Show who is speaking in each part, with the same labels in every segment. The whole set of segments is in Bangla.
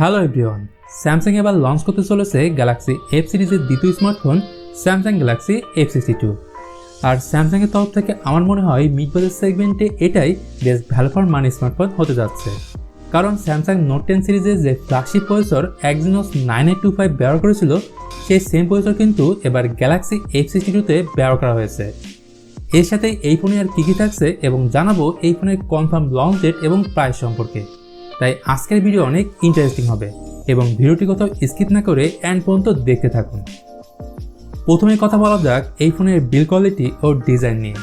Speaker 1: হ্যালো এভরিওয়ান, স্যামসাং এবার লঞ্চ করতে চলেছে গ্যালাক্সি এফ সিরিজের দ্বিতীয় স্মার্টফোন স্যামসাং গ্যালাক্সি F62। আর স্যামসাংয়ের তরফ থেকে আমার মনে হয় মিড বাজেট সেগমেন্টে এটাই best value for money smartphone হতে যাচ্ছে। কারণ স্যামসাং নোট 10 সিরিজে যে ফ্ল্যাগশিপ প্রসেসর Exynos 9825 ব্যবহার করেছিল, সেই সেম প্রসেসর কিন্তু এবার গ্যালাক্সি F62তে ব্যবহার করা হয়েছে। এর সাথে এই ফোনে আর কী থাকছে এবং জানাবো এই ফোনের কনফার্ম লঞ্চ ডেট এবং প্রাইস সম্পর্কে। তাই আজকের ভিডিও অনেক ইন্টারেস্টিং হবে এবং ভিডিওটি কোথাও স্কিপ না করে এন্ড পর্যন্ত দেখতে থাকুন। প্রথমে কথা বলা যাক এই ফোনের বিল্ড কোয়ালিটি ও ডিজাইন নিয়ে।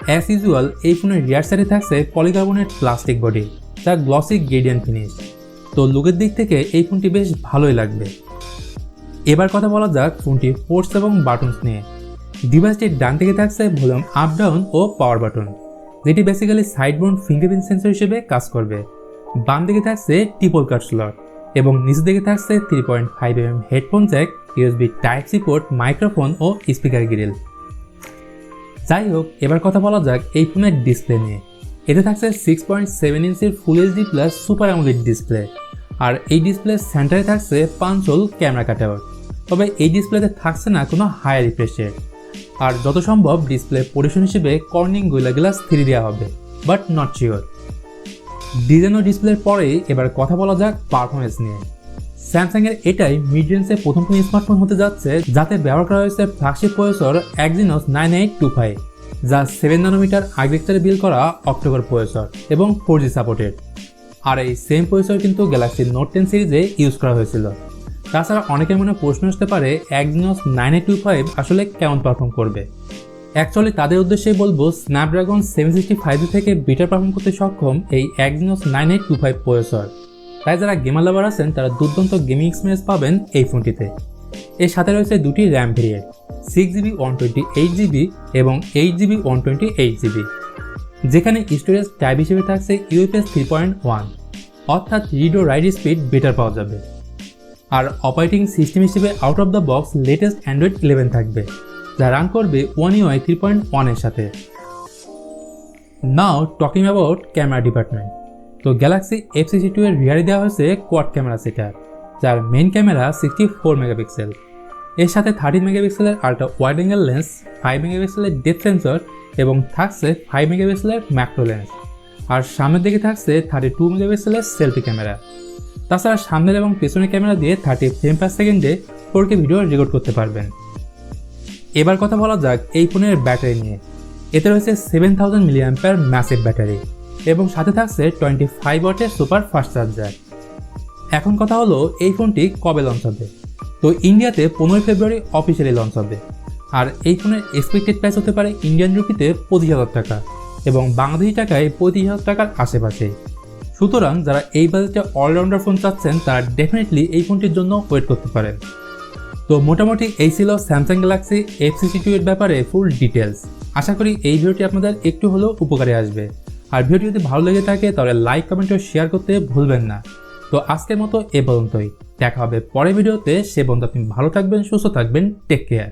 Speaker 1: অ্যাজ ইউজুয়াল এই ফোনের রিয়ার সাইডে থাকছে পলিকার্বনেট প্লাস্টিক বডি, যা গ্লসি গ্রেডিয়েন্ট ফিনিশ। তো লুকের দিক থেকে এই ফোনটি বেশ ভালোই লাগবে। এবার কথা বলা যাক ফোনটির পোর্টস এবং বাটনস নিয়ে। ডিভাইসটির ডান দিকে থাকছে ভলিউম আপ ডাউন ও পাওয়ার বাটন, যেটি basically side Mount fingerprint sensor হিসেবে কাজ করবে। বাম দিকে থাকছে ট্রিপল কাট স্লট এবং নিচের দিকে থাকছে 3.5mm headphone jack, USB Type-C port, microphone ও স্পিকার গ্রিল। যাই হোক, এবার কথা বলা যাক এই ফোনের ডিসপ্লে নিয়ে। এতে থাকছে 6.7 ইঞ্চির full HD plus super AMOLED display. আর এই ডিসপ্লে সেন্টারে থাকছে পাঞ্চল ক্যামেরা কাটআউট। তবে এই ডিসপ্লেতে থাকছে না কোনো হায়ার রিফ্রেশ রেট। আর যত সম্ভব ডিসপ্লে পজিশন হিসেবে কর্নিং গোরিলা গ্লাস 3 দেওয়া হবে, বাট নট শিওর। ডিজাইন ও ডিসপ্লের পরে এবার কথা বলা যাক পারফরমেন্স নিয়ে। স্যামসাংয়ের এটাই মিড রেঞ্জে প্রথম স্মার্টফোন হতে যাচ্ছে যাতে ব্যবহার করা হয়েছে ফ্ল্যাগশিপ প্রসেসর Exynos 9825, যা 7 ন্যানোমিটার আর্কিটেকচারে বিল্ড করা অক্টোকর প্রসেসর এবং 4G সাপোর্টেড। আর এই সেম প্রসেসর কিন্তু গ্যালাক্সি নোট 10 সিরিজে ইউজ করা হয়েছিল। তাছাড়া অনেকের মনে প্রশ্ন আসতে পারে Exynos 9825 আসলে কেমন পারফর্ম করবে। অ্যাকচুয়ালি তাদের উদ্দেশ্যেই বলবো, স্ন্যাপড্রাগন 765 থেকে বেটার পারফর্ম করতে সক্ষম এই Exynos 9825 প্রসেসর। তাই যারা গেমার লাভার আছেন তারা দুর্দান্ত গেমিং এক্সপিরিয়েন্স পাবেন এই ফোনটিতে। এর সাথে রয়েছে দুটি র্যাম ভেরিয়েন্ট, 6GB 128GB এবং 8GB 128GB, যেখানে স্টোরেজ টাইপ হিসেবে থাকছে UFS 3.1, অর্থাৎ রিড ও রাইট স্পিড বেটার পাওয়া যাবে। আর অপারেটিং সিস্টেম হিসেবে out of the box latest Android 11 থাকবে, যা রান করবে One UI 3.1 এর সাথে। নাও টকিং অ্যাবাউট ক্যামেরা ডিপার্টমেন্ট। তো গ্যালাক্সি F62 এর রিয়ারে দেওয়া হয়েছে কোয়াড ক্যামেরা সেটআপ, যার মেইন ক্যামেরা 64 মেগাপিক্সেল। এর সাথে 30 মেগাপিক্সেলের আল্ট্রা ওয়াইড অ্যাঙ্গেল লেন্স, 5 মেগাপিক্সেলের ডেপথ সেন্সর এবং থাকছে 5 মেগাপিক্সেলের ম্যাক্রো লেন্স। আর সামনের দিকে থাকছে 32 মেগাপিক্সেলের সেলফি ক্যামেরা। তাছাড়া সামনের এবং পেছনের ক্যামেরা দিয়ে 30 ফ্রেম পার সেকেন্ডে 4K ভিডিও রেকর্ড করতে পারবেন। এবার কথা বলা যাক এই ফোনের ব্যাটারি নিয়ে। এতে রয়েছে 7000 mAh ম্যাসিভ ব্যাটারি এবং সাথে থাকছে 25 ওয়াটের সুপার ফাস্ট চার্জার। এখন কথা হলো এই ফোনটি কবে লঞ্চ হবে। তো ইন্ডিয়াতে 15 ফেব্রুয়ারি অফিসিয়ালি লঞ্চ হবে। আর এই ফোনের এক্সপেক্টেড প্রাইস হতে পারে ইন্ডিয়ান রুপিতে 25,000 টাকা এবং বাংলাদেশি টাকায় 35,000 টাকার আশেপাশে। সুতরাং যারা এই বাজেটে অলরাউন্ডার ফোন চাচ্ছেন তারা ডেফিনেটলি এই ফোনটির জন্য ওয়েট করতে পারেন। তো মোটামুটি এই ছিল স্যামসাং গ্যালাক্সি F62 এর ব্যাপারে ফুল ডিটেলস। আশা করি এই ভিডিওটি আপনাদের একটু হলেও উপকারে আসবে। আর ভিডিওটি যদি ভালো লেগে থাকে তাহলে লাইক, কমেন্ট ও শেয়ার করতে ভুলবেন না। তো আজকের মতো এ পর্যন্তই, দেখা হবে পরের ভিডিওতে। সে পর্যন্ত আপনি ভালো থাকবেন, সুস্থ থাকবেন, টেক কেয়ার।